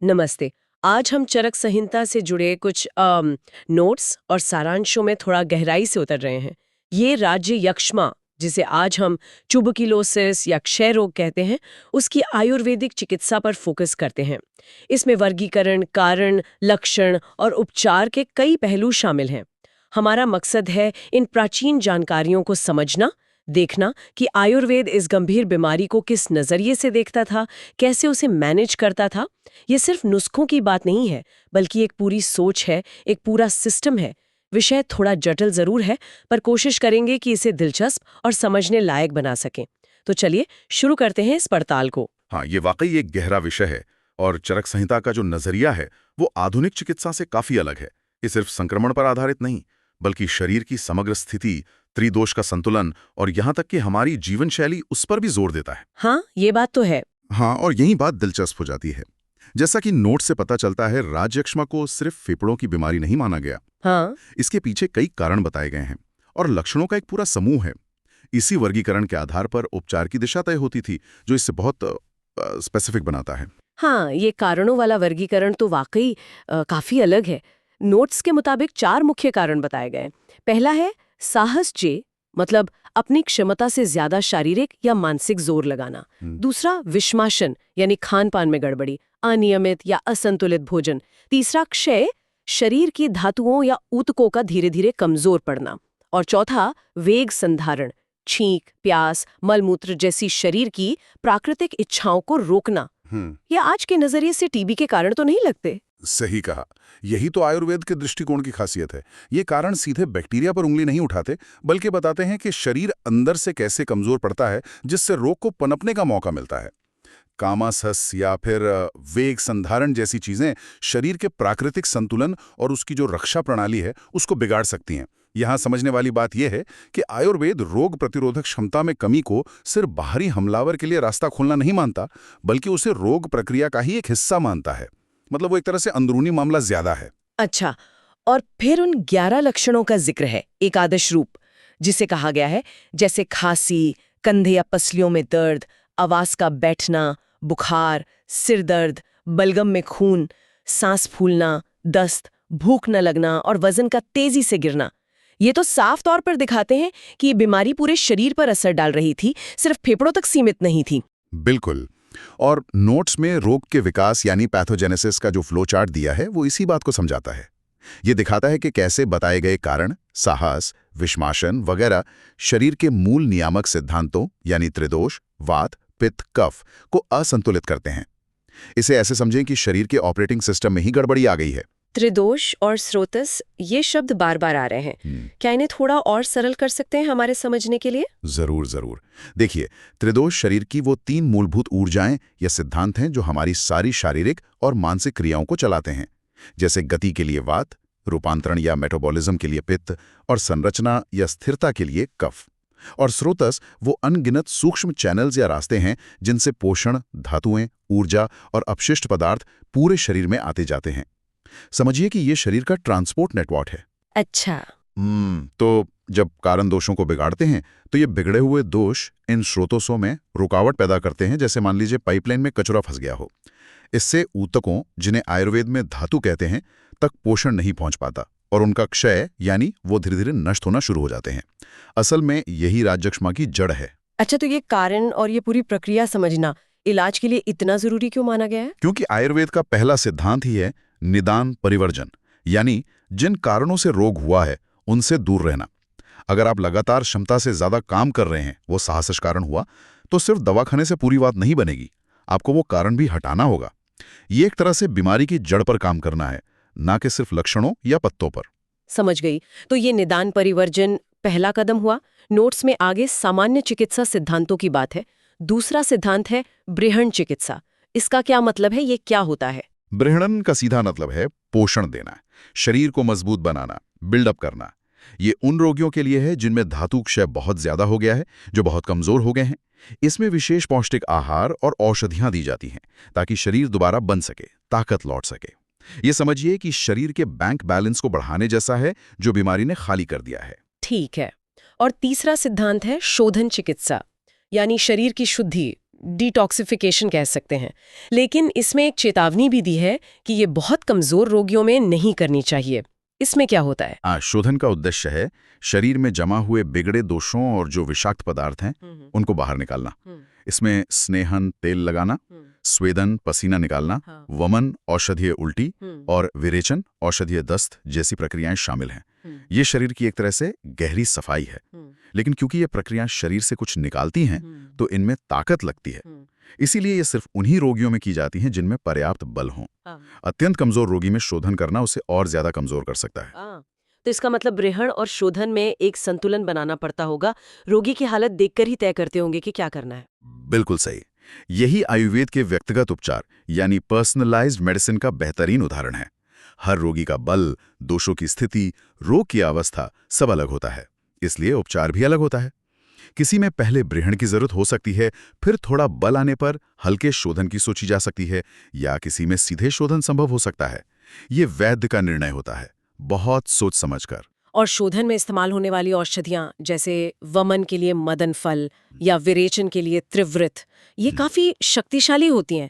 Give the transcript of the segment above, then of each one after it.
नमस्ते। आज हम चरक संहिता से जुड़े कुछ नोट्स और सारांशों में थोड़ा गहराई से उतर रहे हैं। ये राज्य यक्ष्मा, जिसे आज हम ट्यूबरक्लोसिस या क्षय रोग कहते हैं, उसकी आयुर्वेदिक चिकित्सा पर फोकस करते हैं। इसमें वर्गीकरण, कारण, लक्षण और उपचार के कई पहलू शामिल हैं। हमारा मकसद है इन प्राचीन जानकारियों को समझना, देखना कि आयुर्वेद इस गंभीर बीमारी को किस नजरिए से देखता था, कैसे उसे मैनेज करता था। ये सिर्फ नुस्खों की बात नहीं है, बल्कि एक पूरी सोच है, एक पूरा सिस्टम है। विषय थोड़ा जटिल जरूर है, पर कोशिश करेंगे कि इसे दिलचस्प और समझने लायक बना सकें। तो चलिए शुरू करते हैं इस पड़ताल को। हाँ, ये वाकई एक गहरा विषय है और चरक संहिता का जो नजरिया है वो आधुनिक चिकित्सा से काफी अलग है। ये सिर्फ संक्रमण पर आधारित नहीं, बल्कि शरीर की समग्र स्थिति, त्रिदोष का संतुलन और यहाँ तक कि हमारी जीवन शैली उस पर भी जोर देता है। हाँ, ये बात तो है। हाँ, और यही बात दिलचस्प हो जाती है। जैसा कि नोट से पता चलता है, राजयक्ष्मा को सिर्फ फेफड़ों की बीमारी नहीं माना गया। हाँ, इसके पीछे कई कारण बताए गए हैं और लक्षणों का एक पूरा समूह है। इसी वर्गीकरण के आधार पर उपचार की दिशा तय होती थी, जो इससे बहुत स्पेसिफिक बनाता है। हाँ, ये कारणों वाला वर्गीकरण तो वाकई काफी अलग है। नोट्स के मुताबिक 4 मुख्य कारण बताए गए। पहला है साहस जे, मतलब अपनी क्षमता से ज्यादा शारीरिक या मानसिक जोर लगाना। दूसरा विषमाशन, यानी खान पान में गड़बड़ी, अनियमित या असंतुलित भोजन। तीसरा क्षय, शरीर की धातुओं या ऊतकों का धीरे धीरे कमजोर पड़ना। और चौथा वेग संधारण, छींक, प्यास, मलमूत्र जैसी शरीर की प्राकृतिक इच्छाओं को रोकना। ये आज के नजरिए से टीबी के कारण तो नहीं लगते। सही कहा। यही तो आयुर्वेद के दृष्टिकोण की खासियत है। ये कारण सीधे बैक्टीरिया पर उंगली नहीं उठाते, बल्कि बताते हैं कि शरीर अंदर से कैसे कमजोर पड़ता है, जिससे रोग को पनपने का मौका मिलता है। कामासस या फिर वेग संधारण जैसी चीजें शरीर के प्राकृतिक संतुलन और उसकी जो रक्षा प्रणाली है उसको बिगाड़ सकती हैं। यहाँ समझने वाली बात यह है कि आयुर्वेद रोग प्रतिरोधक क्षमता में कमी को सिर्फ बाहरी हमलावर के लिए रास्ता खोलना नहीं मानता, बल्कि उसे रोग प्रक्रिया का ही एक हिस्सा मानता है। मतलब वो एक तरह से अंदरूनी मामला ज्यादा है। अच्छा, और फिर उन 11 लक्षणों का जिक्र है, एकादश रूप, जिसे कहा गया है, जैसे खांसी, कंधे या पसलियों में दर्द, आवाज का बैठना, बुखार, सिर दर्द, बलगम में खून, सांस फूलना, दस्त, भूख न लगना और वजन का तेजी से गिरना। ये तो साफ तौर पर दिखाते हैं कि ये बीमारी पूरे शरीर पर असर डाल रही थी, सिर्फ फेफड़ों तक सीमित नहीं थी। बिल्कुल। और नोट्स में रोग के विकास यानी पैथोजेनेसिस का जो फ्लो चार्ट दिया है वो इसी बात को समझाता है। ये दिखाता है कि कैसे बताए गए कारण, साहस, विषमाशन वगैरह शरीर के मूल नियामक सिद्धांतों यानी त्रिदोष, वात, पित्त, कफ को असंतुलित करते हैं। इसे ऐसे समझें कि शरीर के ऑपरेटिंग सिस्टम में ही गड़बड़ी आ गई है। त्रिदोष और स्रोतस, ये शब्द बार बार आ रहे हैं। क्या इन्हें थोड़ा और सरल कर सकते हैं हमारे समझने के लिए? जरूर जरूर। देखिए, त्रिदोष शरीर की वो 3 मूलभूत ऊर्जाएं या सिद्धांत हैं जो हमारी सारी शारीरिक और मानसिक क्रियाओं को चलाते हैं। जैसे गति के लिए वात, रूपांतरण या मेटाबॉलिज्म के लिए पित्त और संरचना या स्थिरता के लिए कफ। और स्रोतस वो अनगिनत सूक्ष्म चैनल्स या रास्ते हैं जिनसे पोषण, धातुएं, ऊर्जा और अपशिष्ट पदार्थ पूरे शरीर में आते जाते हैं। समझिए कि ये शरीर का ट्रांसपोर्ट नेटवर्क है। अच्छा। तो जब कारण दोषों को बिगाड़ते हैं तो ये बिगड़े हुए दोष इन स्रोतों में रुकावट पैदा करते हैं। जैसे मान लीजिए पाइपलाइन में कचरा फंस गया हो। इससे ऊतकों, जिन्हें आयुर्वेद में धातु कहते हैं, तक पोषण नहीं पहुंच पाता और उनका क्षय यानी वो धीरे धीरे नष्ट होना शुरू हो जाते हैं। असल में यही राजयक्ष्मा की जड़ है। अच्छा, तो ये कारण और ये पूरी प्रक्रिया समझना इलाज के लिए इतना जरूरी क्यों माना गया है? क्योंकि आयुर्वेद का पहला सिद्धांत ही है निदान परिवर्जन, यानी जिन कारणों से रोग हुआ है उनसे दूर रहना। अगर आप लगातार क्षमता से ज्यादा काम कर रहे हैं, वो साहस कारण हुआ, तो सिर्फ दवाखाने से पूरी बात नहीं बनेगी, आपको वो कारण भी हटाना होगा। ये एक तरह से बीमारी की जड़ पर काम करना है, ना कि सिर्फ लक्षणों या पत्तों पर। समझ गई। तो ये निदान परिवर्जन पहला कदम हुआ। नोट्स में आगे सामान्य चिकित्सा सिद्धांतों की बात है। दूसरा सिद्धांत है बृहण चिकित्सा। इसका क्या मतलब है, ये क्या होता है? बृहणन का सीधा मतलब है पोषण देना, शरीर को मजबूत बनाना, बिल्डअप करना। ये उन रोगियों के लिए है जिनमें धातु क्षय बहुत ज्यादा हो गया है, जो बहुत कमजोर हो गए हैं। इसमें विशेष पौष्टिक आहार और औषधियां दी जाती हैं ताकि शरीर दोबारा बन सके, ताकत लौट सके। ये समझिए कि शरीर के बैंक बैलेंस को बढ़ाने जैसा है, जो बीमारी ने खाली कर दिया है। ठीक है। और तीसरा सिद्धांत है शोधन चिकित्सा, यानी शरीर की शुद्धि, डिटॉक्सिफिकेशन कह सकते हैं। लेकिन इसमें एक चेतावनी भी दी है कि ये बहुत कमजोर रोगियों में नहीं करनी चाहिए। इसमें क्या होता है? शोधन का उद्देश्य है शरीर में जमा हुए बिगड़े दोषों और जो विषाक्त पदार्थ हैं उनको बाहर निकालना। इसमें स्नेहन तेल लगाना, स्वेदन पसीना निकालना, हाँ। वमन औषधीय उल्टी और विरेचन औषधीय दस्त जैसी प्रक्रियाएं शामिल हैं। ये शरीर की एक तरह से गहरी सफाई है। लेकिन क्योंकि ये प्रक्रियाएं शरीर से कुछ निकालती हैं तो इनमें ताकत लगती है। इसीलिए ये सिर्फ उन्हीं रोगियों में की जाती हैं जिनमें पर्याप्त बल हो। अत्यंत कमजोर रोगी में शोधन करना उसे और ज्यादा कमजोर कर सकता है। तो इसका मतलब ग्रहण और शोधन में एक संतुलन बनाना पड़ता होगा। रोगी की हालत देखकर ही तय करते होंगे कि क्या करना है। बिल्कुल सही। यही आयुर्वेद के व्यक्तिगत उपचार यानी पर्सनलाइज्ड मेडिसिन का बेहतरीन उदाहरण है। हर रोगी का बल, दोषों की स्थिति, रोग की अवस्था सब अलग होता है, इसलिए उपचार भी अलग होता है। किसी में पहले ब्रहण की जरूरत हो सकती है, फिर थोड़ा बल आने पर हल्के शोधन की सोची जा सकती है, या किसी में सीधे शोधन संभव हो सकता है। ये वैद्य का निर्णय होता है, बहुत सोच समझकर। और शोधन में इस्तेमाल होने वाली औषधियां जैसे वमन के लिए मदन फल या विरेचन के लिए त्रिवृत, ये काफी शक्तिशाली होती हैं।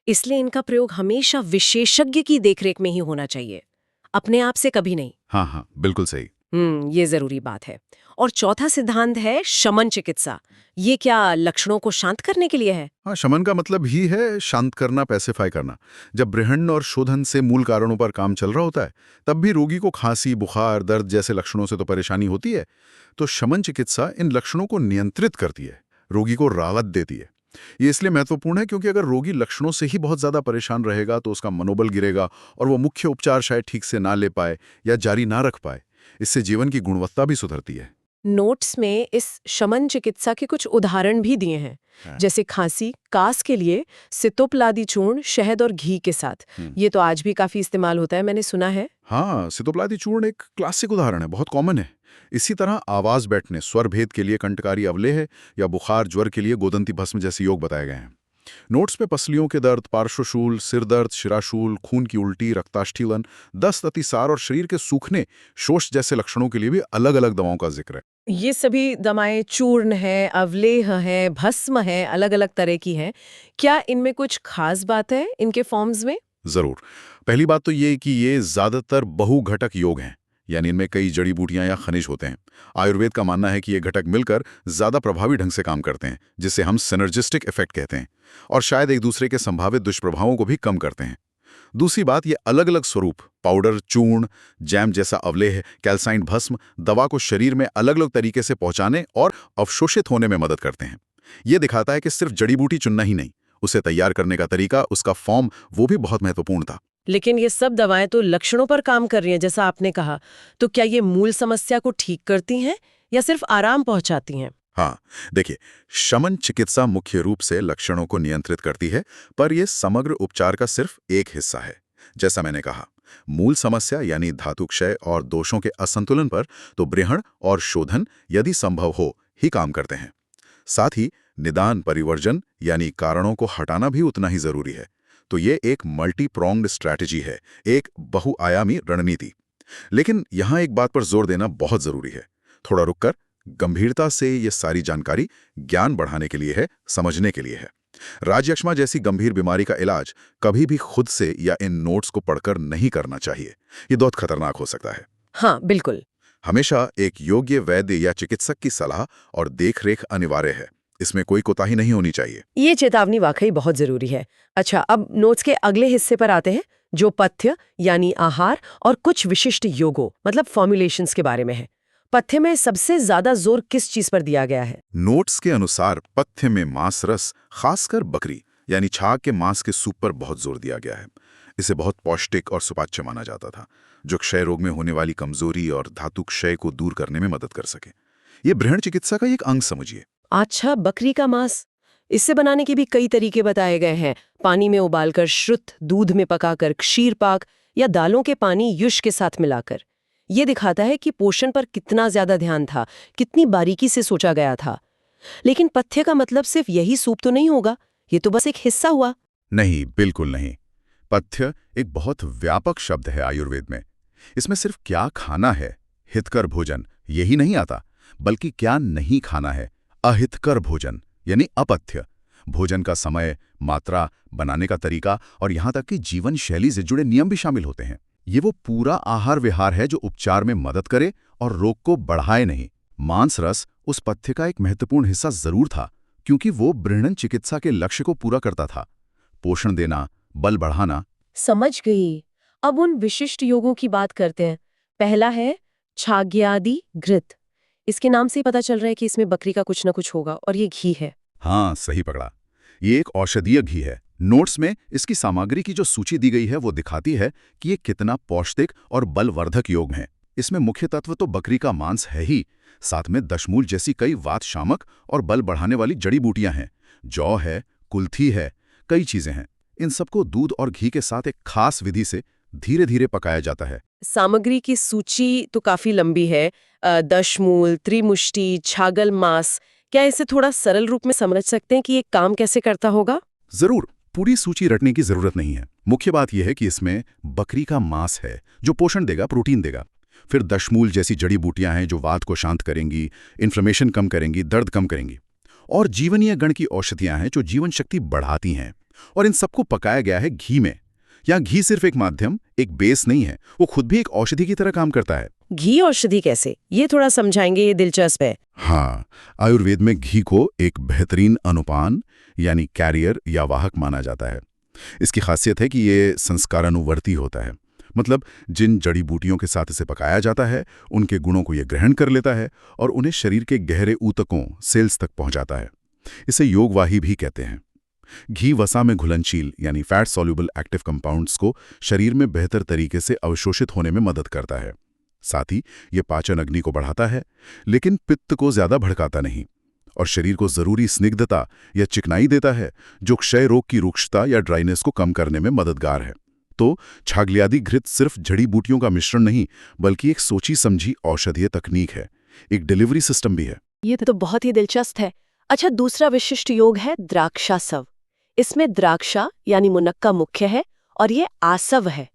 इसलिए इनका प्रयोग हमेशा विशेषज्ञ की देखरेख में ही होना चाहिए, अपने आप से कभी नहीं। हाँ, बिल्कुल सही। ये जरूरी बात है। और चौथा सिद्धांत है शमन चिकित्सा। ये क्या लक्षणों को शांत करने के लिए है? हाँ, शमन का मतलब ही है शांत करना, पैसिफाई करना। जब ब्रहण और शोधन से मूल कारणों पर काम चल रहा होता है, तब भी रोगी को खांसी, बुखार, दर्द जैसे लक्षणों से तो परेशानी होती है। तो शमन चिकित्सा इन लक्षणों को नियंत्रित करती है, रोगी को राहत देती है। ये इसलिए महत्वपूर्ण है क्योंकि अगर रोगी लक्षणों से ही बहुत ज्यादा परेशान रहेगा तो उसका मनोबल गिरेगा और वो मुख्य उपचार शायद ठीक से ना ले पाए या जारी ना रख पाए। इससे जीवन की गुणवत्ता भी सुधरती है। नोट्स में इस शमन चिकित्सा के कुछ उदाहरण भी दिए हैं, जैसे खांसी, कास के लिए सितोपलादी चूर्ण शहद और घी के साथ। ये तो आज भी काफी इस्तेमाल होता है, मैंने सुना है। हाँ, सितोपलादी चूर्ण एक क्लासिक उदाहरण है, बहुत कॉमन है। इसी तरह आवाज बैठने, स्वर भेद के लिए कंटकारी अवलेह है, या बुखार ज्वर के लिए गोदंती भस्म जैसे योग बताए गए हैं। नोट्स में पसलियों के दर्द, पार्श्वशूल, सिर दर्द, शिराशूल, खून की उल्टी, रक्ताष्ठीलन, दस्त, अतिसार और शरीर के सूखने, शोष जैसे लक्षणों के लिए भी अलग अलग दवाओं का जिक्र है। ये सभी दवाएं चूर्ण है, अवलेह है, भस्म है, अलग अलग तरह की हैं। क्या इनमें कुछ खास बात है इनके फॉर्म्स में? जरूर। पहली बात तो ये कि ये ज्यादातर बहुघटक योग हैं, यानी इनमें कई जड़ी बूटियां या खनिज होते हैं। आयुर्वेद का मानना है कि ये घटक मिलकर ज्यादा प्रभावी ढंग से काम करते हैं, जिसे हम सिनर्जिस्टिक इफेक्ट कहते हैं, और शायद एक दूसरे के संभावित दुष्प्रभावों को भी कम करते हैं। दूसरी बात, ये अलग अलग स्वरूप, पाउडर, चूर्ण, जैम जैसा अवलेह, कैल्साइन भस्म, दवा को शरीर में अलग अलग तरीके से पहुंचाने और अवशोषित होने में मदद करते हैं। ये दिखाता है कि सिर्फ जड़ी बूटी चुनना ही नहीं, उसे तैयार करने का तरीका, उसका फॉर्म, वो भी बहुत महत्वपूर्ण था। लेकिन ये सब दवाएं तो लक्षणों पर काम कर रही हैं, जैसा आपने कहा। तो क्या ये मूल समस्या को ठीक करती हैं या सिर्फ आराम पहुंचाती हैं? हाँ, देखिए, शमन चिकित्सा मुख्य रूप से लक्षणों को नियंत्रित करती है, पर यह समग्र उपचार का सिर्फ एक हिस्सा है। जैसा मैंने कहा, मूल समस्या यानी धातु क्षय और दोषों के असंतुलन पर तो ब्रहण और शोधन यदि संभव हो ही काम करते हैं। साथ ही निदान, परिवर्जन यानी कारणों को हटाना भी उतना ही जरूरी है। तो ये एक मल्टी प्रोंग्ड स्ट्रैटेजी है, एक बहुआयामी रणनीति। लेकिन यहां एक बात पर जोर देना बहुत जरूरी है, थोड़ा रुककर गंभीरता से ये सारी जानकारी ज्ञान बढ़ाने के लिए है, समझने के लिए है। राजयक्ष्मा जैसी गंभीर बीमारी का इलाज कभी भी खुद से या इन नोट्स को पढ़कर नहीं करना चाहिए, ये बहुत खतरनाक हो सकता है। हाँ, बिल्कुल। हमेशा एक योग्य वैद्य या चिकित्सक की सलाह और देखरेख अनिवार्य है, इसमें कोई कोताही नहीं होनी चाहिए। ये चेतावनी वाकई बहुत जरूरी है। अच्छा, अब नोट्स के अगले हिस्से पर आते हैं, जो पथ्य यानी आहार और कुछ विशिष्ट योगों मतलब फॉर्मुलेशंस के बारे में है। पथ्य में सबसे ज्यादा जोर किस चीज पर दिया गया है? नोट्स के अनुसार पथ्य में मांस रस, खासकर बकरी यानी छाग के मांस के सूप पर बहुत जोर दिया गया है। इसे बहुत पौष्टिक और सुपाच्य माना जाता था, जो क्षय रोग में होने वाली कमजोरी और धातु क्षय को दूर करने में मदद कर सके। ये ब्रहण चिकित्सा का एक अंग समझिए। अच्छा, बकरी का मांस। इससे बनाने के भी कई तरीके बताए गए हैं। पानी में उबालकर, शुद्ध दूध में पकाकर, क्षीर पाक या दालों के पानी युष के साथ मिलाकर। ये दिखाता है कि पोषण पर कितना ज्यादा ध्यान था, कितनी बारीकी से सोचा गया था। लेकिन पथ्य का मतलब सिर्फ यही सूप तो नहीं होगा, ये तो बस एक हिस्सा हुआ। नहीं, बिल्कुल नहीं। पथ्य एक बहुत व्यापक शब्द है आयुर्वेद में। इसमें सिर्फ क्या खाना है, हितकर भोजन, यही नहीं आता, बल्कि क्या नहीं खाना है, अहितकर भोजन यानी अपथ्य। भोजन का समय, मात्रा, बनाने का तरीका और यहाँ तक कि जीवन शैली से जुड़े नियम भी शामिल होते हैं। ये वो पूरा आहार विहार है जो उपचार में मदद करे और रोग को बढ़ाए नहीं। मांस रस उस पथ्य का एक महत्वपूर्ण हिस्सा जरूर था, क्योंकि वो बृहण चिकित्सा के लक्ष्य को पूरा करता था। पोषण देना, बल बढ़ाना। समझ गई। अब उन विशिष्ट योगों की बात करते हैं। पहला है छाग्यादि घृत। इसके नाम से ही पता चल रहा है कि इसमें बकरी का कुछ ना कुछ होगा, और ये घी है। हाँ, सही पकड़ा। ये एक औषधीय घी है। नोट्स में इसकी सामग्री की जो सूची दी गई है वो दिखाती है कि ये कितना पौष्टिक और बलवर्धक योग है। इसमें मुख्य तत्व तो बकरी का मांस है ही, साथ में दशमूल जैसी कई वात शामक और बल बढ़ाने वाली जड़ी बूटियां हैं। जौ है, कुल्थी है, कई चीजें हैं। इन सबको दूध और घी के साथ एक खास विधि से धीरे धीरे पकाया जाता है। सामग्री की सूची तो काफी लंबी है। दशमूल, त्रिमुष्टि, छागल मांस। क्या इसे थोड़ा सरल रूप में समझ सकते हैं कि ये काम कैसे करता होगा? जरूर, पूरी सूची रटने की जरूरत नहीं है। मुख्य बात यह है कि इसमें बकरी का मांस है जो पोषण देगा, प्रोटीन देगा। फिर दशमूल जैसी जड़ी बूटियां हैं जो वात को शांत करेंगी, इन्फ्लेमेशन कम करेंगी, दर्द कम करेंगी। और जीवनीय गण की औषधियां हैं जो जीवन शक्ति बढ़ाती हैं। और इन सबको पकाया गया है घी में। यहाँ घी सिर्फ एक माध्यम, एक बेस नहीं है, वो खुद भी एक औषधि की तरह काम करता है। घी औषधि कैसे? ये थोड़ा समझाएंगे, ये दिलचस्प है। हाँ, आयुर्वेद में घी को एक बेहतरीन अनुपान यानी कैरियर या वाहक माना जाता है। इसकी खासियत है कि ये संस्कारानुवर्ती होता है। मतलब जिन जड़ी बूटियों के साथ इसे पकाया जाता है उनके गुणों को ये ग्रहण कर लेता है और उन्हें शरीर के गहरे ऊतकों, सेल्स तक पहुंचाता है। इसे योगवाही भी कहते हैं। घी वसा में घुलनशील यानी फैट सॉल्युबल एक्टिव कंपाउंड्स को शरीर में बेहतर तरीके से अवशोषित होने में मदद करता है। साथ ही ये पाचन अग्नि को बढ़ाता है, लेकिन पित्त को ज्यादा भड़काता नहीं, और शरीर को जरूरी स्निग्धता या चिकनाई देता है जो क्षय रोग की रुक्षता या ड्राइनेस को कम करने में मददगार है। तो छाग्यादि घृत सिर्फ जड़ी बूटियों का मिश्रण नहीं, बल्कि एक सोची समझी औषधीय तकनीक है, एक डिलीवरी सिस्टम भी है। ये तो बहुत ही दिलचस्प है। अच्छा, दूसरा विशिष्ट योग है द्राक्षासव। इसमें द्राक्षा यानी मुनक्का मुख्य है और ये आसव है।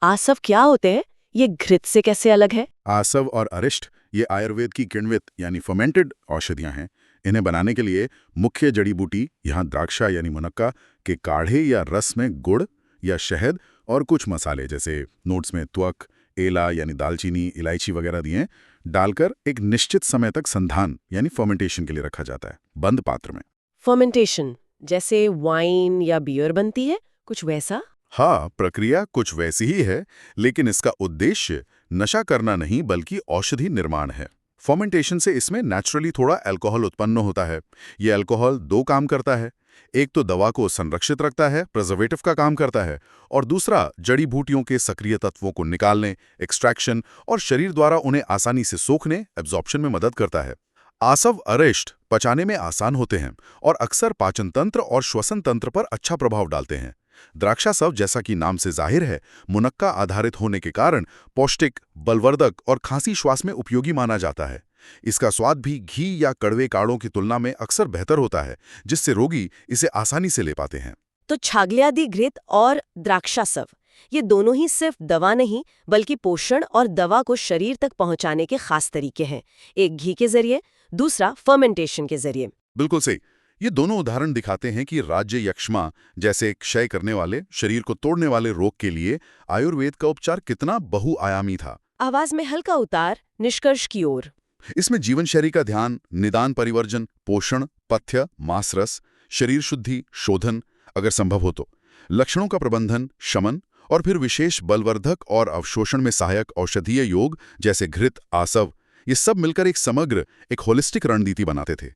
आसव क्या होते हैं? ये घृत से कैसे अलग है? आसव और अरिष्ट ये आयुर्वेद की किण्वित यानी फर्मेंटेड औषधियां हैं। इन्हें बनाने के लिए मुख्य जड़ी बूटी यहाँ द्राक्षा यानी मुनक्का के काढ़े या रस में गुड़ या शहद और कुछ मसाले जैसे नोट्स में त्वक, एला यानी दालचीनी, इलायची वगैरह दिए डालकर एक निश्चित समय तक संधान यानी फर्मेंटेशन के लिए रखा जाता है, बंद पात्र में। फर्मेंटेशन जैसे वाइन या बियर बनती है, कुछ वैसा? हाँ, प्रक्रिया कुछ वैसी ही है, लेकिन इसका उद्देश्य नशा करना नहीं बल्कि औषधि निर्माण है। फर्मेंटेशन से इसमें नेचुरली थोड़ा अल्कोहल उत्पन्न होता है। ये अल्कोहल दो काम करता है। एक तो दवा को संरक्षित रखता है, प्रिजर्वेटिव का काम करता है, और दूसरा जड़ी बूटियों के सक्रिय तत्वों को निकालने, एक्सट्रैक्शन और शरीर द्वारा उन्हें आसानी से सोखने, एब्जॉर्प्शन में मदद करता है। आसव अरिष्ट पचाने में आसान होते हैं और अक्सर पाचन तंत्र और श्वसन तंत्र पर अच्छा प्रभाव डालते हैं। द्राक्षासव, जैसा कि नाम से जाहिर है, मुनक्का आधारित होने के कारण पौष्टिक, बलवर्धक और खांसी श्वास में उपयोगी माना जाता है। इसका स्वाद भी घी या कड़वे काढ़ों की तुलना में अक्सर बेहतर होता है, जिससे रोगी इसे आसानी से ले पाते हैं। तो छाग्यादि घृत और द्राक्षासव, ये दोनों ही सिर्फ दवा नहीं बल्कि पोषण और दवा को शरीर तक पहुंचाने के खास तरीके हैं। एक घी के जरिए, दूसरा फर्मेंटेशन के जरिए। बिल्कुल सही। ये दोनों उदाहरण दिखाते हैं कि राज्य यक्ष्मा जैसे क्षय करने वाले, शरीर को तोड़ने वाले रोग के लिए आयुर्वेद का उपचार कितना बहुआयामी था। आवाज में हल्का उतार, निष्कर्ष की ओर। इसमें जीवन शैली का ध्यान, निदान परिवर्जन, पोषण, पथ्य, मांसरस, शरीर शुद्धि, शोधन, अगर संभव हो तो लक्षणों का प्रबंधन, शमन, और फिर विशेष बलवर्धक और अवशोषण में सहायक औषधीय योग जैसे घृत, आसव, ये सब मिलकर एक समग्र, एक होलिस्टिक रणनीति बनाते थे।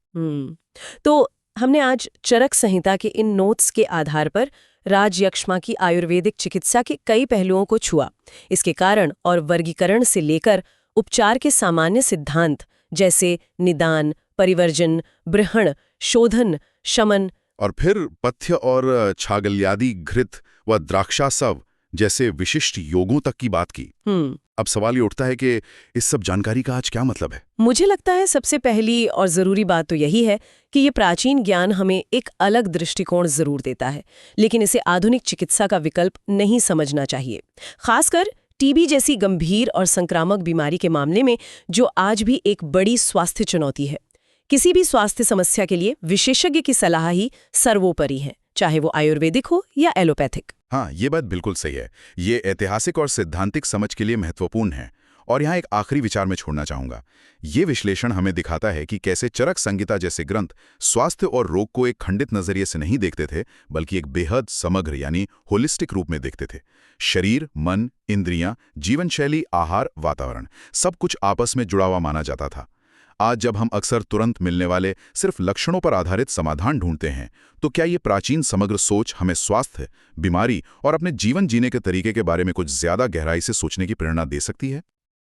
तो हमने आज चरक संहिता के इन नोट्स के आधार पर राजयक्ष्मा की आयुर्वेदिक चिकित्सा के कई पहलुओं को छुआ। इसके कारण और वर्गीकरण से लेकर उपचार के सामान्य सिद्धांत जैसे निदान, परिवर्जन, बृहण, शोधन, शमन, और फिर पथ्य और छागल्यादि घृत व द्राक्षासव जैसे विशिष्ट योगों तक की बात की। अब सवाल ये उठता है कि इस सब जानकारी का आज क्या मतलब है? मुझे लगता है सबसे पहली और जरूरी बात तो यही है कि ये प्राचीन ज्ञान हमें एक अलग दृष्टिकोण जरूर देता है, लेकिन इसे आधुनिक चिकित्सा का विकल्प नहीं समझना चाहिए। खासकर टीबी जैसी गंभीर और संक्रामक बीमारी के मामले में, जो आज भी एक बड़ी स्वास्थ्य चुनौती है। किसी भी स्वास्थ्य समस्या के लिए विशेषज्ञ की सलाह ही सर्वोपरि है, चाहे वो आयुर्वेदिक हो या एलोपैथिक। हाँ, ये बात बिल्कुल सही है। ये ऐतिहासिक और सैद्धांतिक समझ के लिए महत्वपूर्ण है। और यहाँ एक आखिरी विचार में छोड़ना चाहूंगा। ये विश्लेषण हमें दिखाता है कि कैसे चरक संहिता जैसे ग्रंथ स्वास्थ्य और रोग को एक खंडित नजरिए से नहीं देखते थे, बल्कि एक बेहद समग्र यानी होलिस्टिक रूप में देखते थे। शरीर, मन, इंद्रियां, जीवन शैली, आहार, वातावरण, सब कुछ आपस में जुड़ा हुआ माना जाता था। आज जब हम अक्सर तुरंत मिलने वाले सिर्फ लक्षणों पर आधारित समाधान ढूंढते हैं, तो क्या ये प्राचीन समग्र सोच हमें स्वास्थ्य, बीमारी और अपने जीवन जीने के तरीके के बारे में कुछ ज्यादा गहराई से सोचने की प्रेरणा दे सकती है?